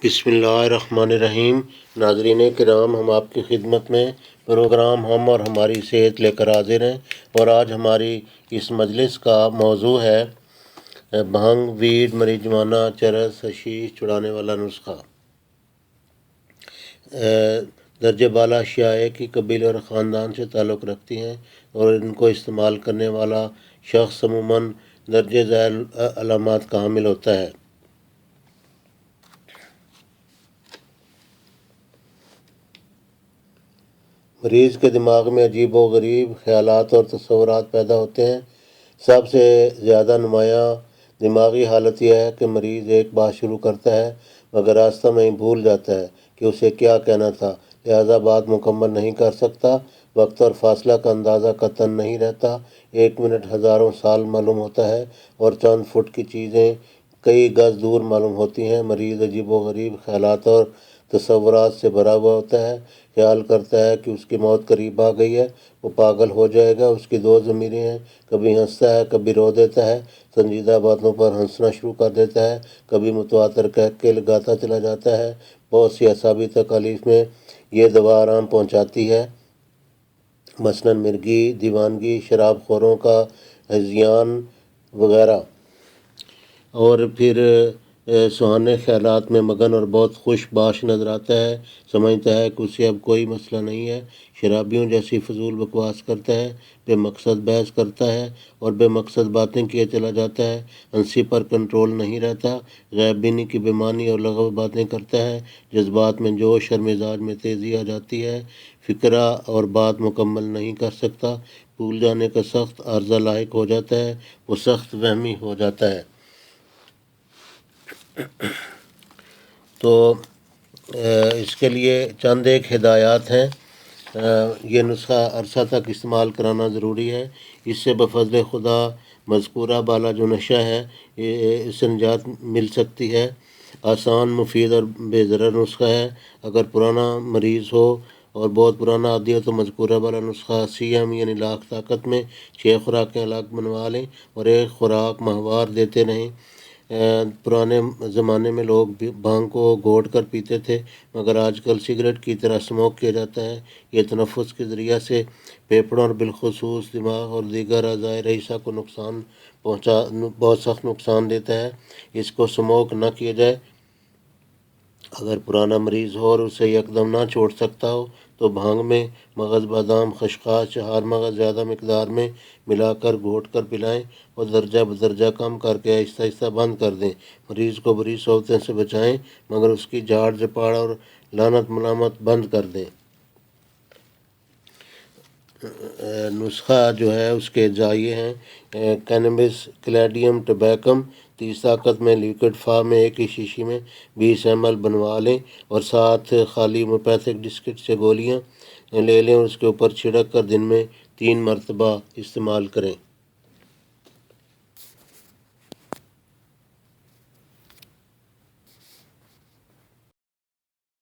بسم اللہ الرحمن الرحیم۔ ناظرین کرام، ہم آپ کی خدمت میں پروگرام ہم اور ہماری صحت لے کر حاضر ہیں، اور آج ہماری اس مجلس کا موضوع ہے بھنگ، ویڈ، مریجوانا، چرس، حشیش چھڑانے والا نسخہ۔ درجہ بالا اشیاء ایک ہی قبیلے اور خاندان سے تعلق رکھتی ہیں، اور ان کو استعمال کرنے والا شخص عموماً درجہ ذیل علامات کا حامل ہوتا ہے۔ مریض کے دماغ میں عجیب و غریب خیالات اور تصورات پیدا ہوتے ہیں۔ سب سے زیادہ نمایاں دماغی حالت یہ ہے کہ مریض ایک بات شروع کرتا ہے مگر راستہ میں ہی بھول جاتا ہے کہ اسے کیا کہنا تھا، لہذا بات مکمل نہیں کر سکتا۔ وقت اور فاصلہ کا اندازہ قطعاً نہیں رہتا، 1 منٹ ہزاروں سال معلوم ہوتا ہے اور چند فٹ کی چیزیں کئی گز دور معلوم ہوتی ہیں۔ مریض عجیب و غریب خیالات اور تصورات سے بھرا ہوا ہوتا ہے، خیال کرتا ہے کہ اس کی موت قریب آ گئی ہے، وہ پاگل ہو جائے گا۔ اس کی 2 ضمیریں ہیں، کبھی ہنستا ہے کبھی رو دیتا ہے، سنجیدہ باتوں پر ہنسنا شروع کر دیتا ہے، کبھی متواتر کہہ کے لگاتا چلا جاتا ہے۔ بہت سی اعصابی تکالیف میں یہ دوا آرام پہنچاتی ہے، مثلاً مرگی، دیوانگی، شراب خوروں کا ہذیان وغیرہ۔ اور پھر سہانے خیالات میں مگن اور بہت خوش باش نظر آتا ہے، سمجھتا ہے کہ اسے اب کوئی مسئلہ نہیں ہے، شرابیوں جیسی فضول بکواس کرتا ہے، بے مقصد بحث کرتا ہے اور بے مقصد باتیں کیے چلا جاتا ہے، ہنسی پر کنٹرول نہیں رہتا، غیب بینی کی بے معنی اور لغو باتیں کرتا ہے، جذبات میں جوش اور مزاج میں تیزی آ جاتی ہے، فکرہ اور بات مکمل نہیں کر سکتا، بھول جانے کا سخت عارضہ لاحق ہو جاتا ہے، وہ سخت وہمی ہو جاتا ہے۔ تو اس کے لیے چند ایک ہدایات ہیں۔ یہ نسخہ عرصہ تک استعمال کرانا ضروری ہے، اس سے بفضل خدا مذکورہ بالا جو نشہ ہے اس سے نجات مل سکتی ہے۔ آسان، مفید اور بے ضرر نسخہ ہے۔ اگر پرانا مریض ہو اور بہت پرانا عادی ہو تو مذکورہ والا نسخہ CM یعنی لاکھ طاقت میں 6 خوراکیں الگ بنوا لیں اور ایک خوراک ماہوار دیتے رہیں۔ پرانے زمانے میں لوگ بھانگ کو گھوٹ کر پیتے تھے، مگر آج کل سگریٹ کی طرح اسموک کیا جاتا ہے۔ یہ تنفس کے ذریعہ سے پھیپھڑوں اور بالخصوص دماغ اور دیگر اعضائے رئیسہ کو بہت سخت نقصان دیتا ہے۔ اس کو اسموک نہ کیا جائے۔ اگر پرانا مریض ہو اور اسے یکدم نہ چھوڑ سکتا ہو تو بھانگ میں مغز، بادام، خشخاش، چہار مغز زیادہ مقدار میں ملا کر گھوٹ کر پلائیں اور درجہ بدرجہ کم کر کے آہستہ آہستہ بند کر دیں۔ مریض کو بری صحبتیں سے بچائیں مگر اس کی جھاڑ جھپاڑ اور لعنت ملامت بند کر دیں۔ نسخہ جو ہے اس کے اجزاء ہیں: کینبس، کلیڈیم، ٹبیکم، 30 طاقت میں لیکوڈ فارم میں ایک ہی شیشی میں 20 ml بنوا لیں اور ساتھ خالی ہومیوپیتھک ڈسکٹ سے گولیاں لے لیں اور اس کے اوپر چھڑک کر دن میں 3 مرتبہ استعمال کریں۔